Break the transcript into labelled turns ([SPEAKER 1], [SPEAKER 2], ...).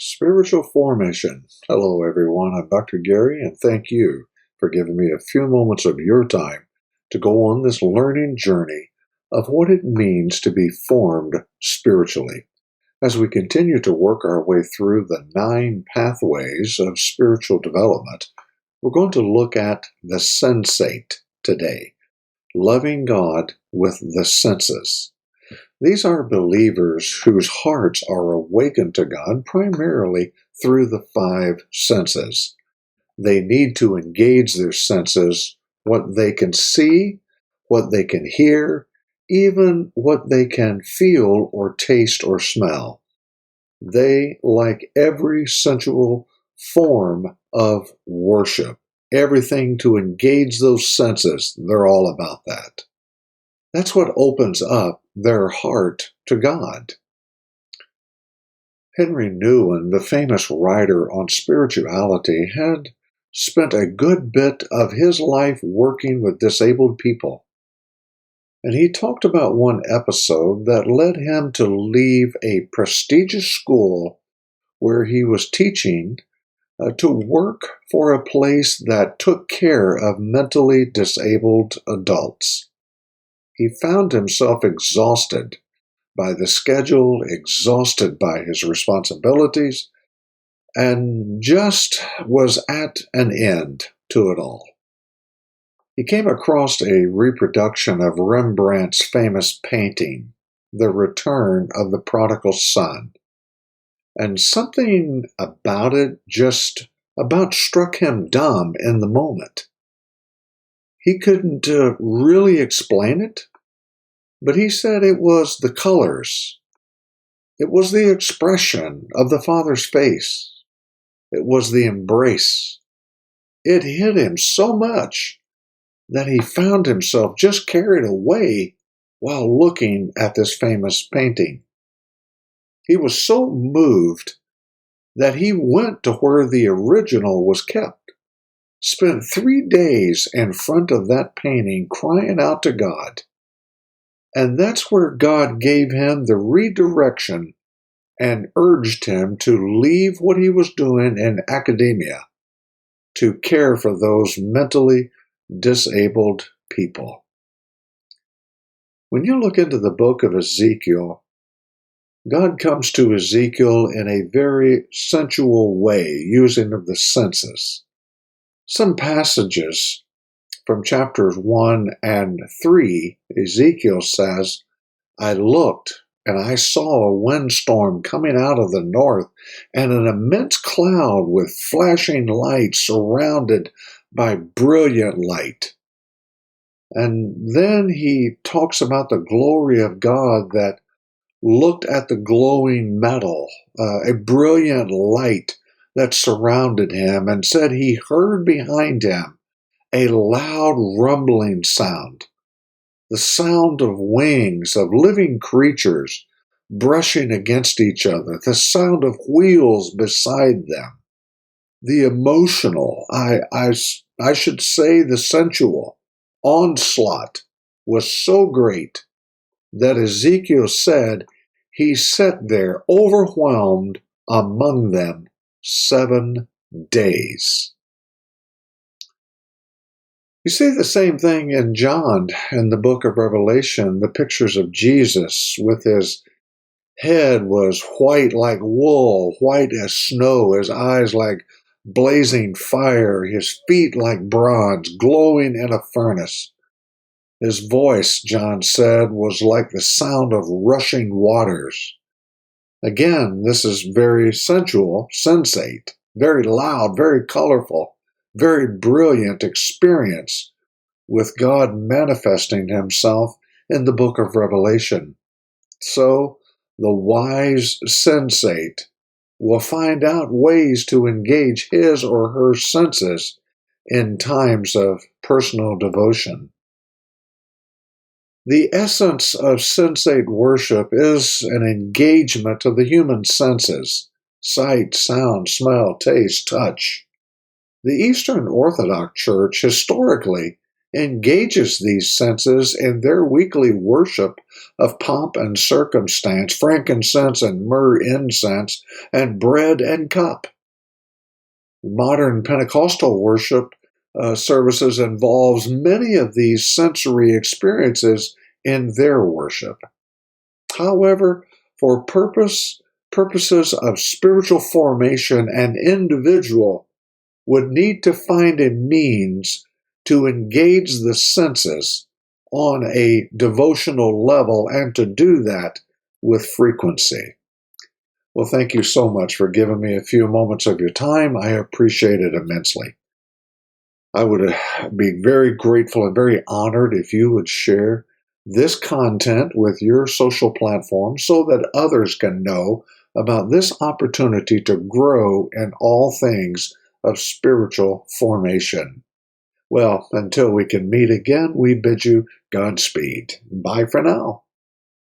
[SPEAKER 1] Spiritual formation. Hello, everyone. I'm Dr. Gary, and thank you for giving me a few moments of your time to go on this learning journey of what it means to be formed spiritually. As we continue to work our way through the 9 pathways of spiritual development, we're going to look at the sensate today, loving God with the senses. These are believers whose hearts are awakened to God primarily through the 5 senses. They need to engage their senses, what they can see, what they can hear, even what they can feel or taste or smell. They, like every sensual form of worship, everything to engage those senses, they're all about that. That's what opens up their heart to God. Henry Nouwen, the famous writer on spirituality, had spent a good bit of his life working with disabled people. And he talked about one episode that led him to leave a prestigious school where he was teaching to work for a place that took care of mentally disabled adults. He found himself exhausted by the schedule, exhausted by his responsibilities, and just was at an end to it all. He came across a reproduction of Rembrandt's famous painting, The Return of the Prodigal Son, and something about it just about struck him dumb in the moment. He couldn't really explain it, but he said it was the colors. It was the expression of the Father's face. It was the embrace. It hit him so much that he found himself just carried away while looking at this famous painting. He was so moved that he went to where the original was kept, spent 3 days in front of that painting crying out to God. And that's where God gave him the redirection and urged him to leave what he was doing in academia to care for those mentally disabled people. When you look into the book of Ezekiel, God comes to Ezekiel in a very sensual way, using of the senses. Some passages from chapters 1 and 3, Ezekiel says, I looked, and I saw a windstorm coming out of the north, and an immense cloud with flashing light surrounded by brilliant light. And then he talks about the glory of God that looked at the glowing metal, a brilliant light that surrounded him, and said he heard behind him a loud rumbling sound, the sound of wings of living creatures brushing against each other, the sound of wheels beside them. The emotional, I should say the sensual, onslaught was so great that Ezekiel said he sat there overwhelmed among them 7 days. You see the same thing in John in the book of Revelation, the pictures of Jesus with his head was white like wool, white as snow, his eyes like blazing fire, his feet like bronze, glowing in a furnace. His voice, John said, was like the sound of rushing waters. Again, this is very sensual, sensate, very loud, very colorful, very brilliant experience with God manifesting himself in the book of Revelation. So, the wise sensate will find out ways to engage his or her senses in times of personal devotion. The essence of sensate worship is an engagement of the human senses: sight, sound, smell, taste, touch. The Eastern Orthodox Church historically engages these senses in their weekly worship of pomp and circumstance, frankincense and myrrh incense, and bread and cup. Modern Pentecostal worship services involves many of these sensory experiences in their worship. However, for purposes of spiritual formation, an individual would need to find a means to engage the senses on a devotional level and to do that with frequency. Well, thank you so much for giving me a few moments of your time. I appreciate it immensely. I would be very grateful and very honored if you would share this content with your social platform so that others can know about this opportunity to grow in all things of spiritual formation. Well, until we can meet again, we bid you Godspeed. Bye for now.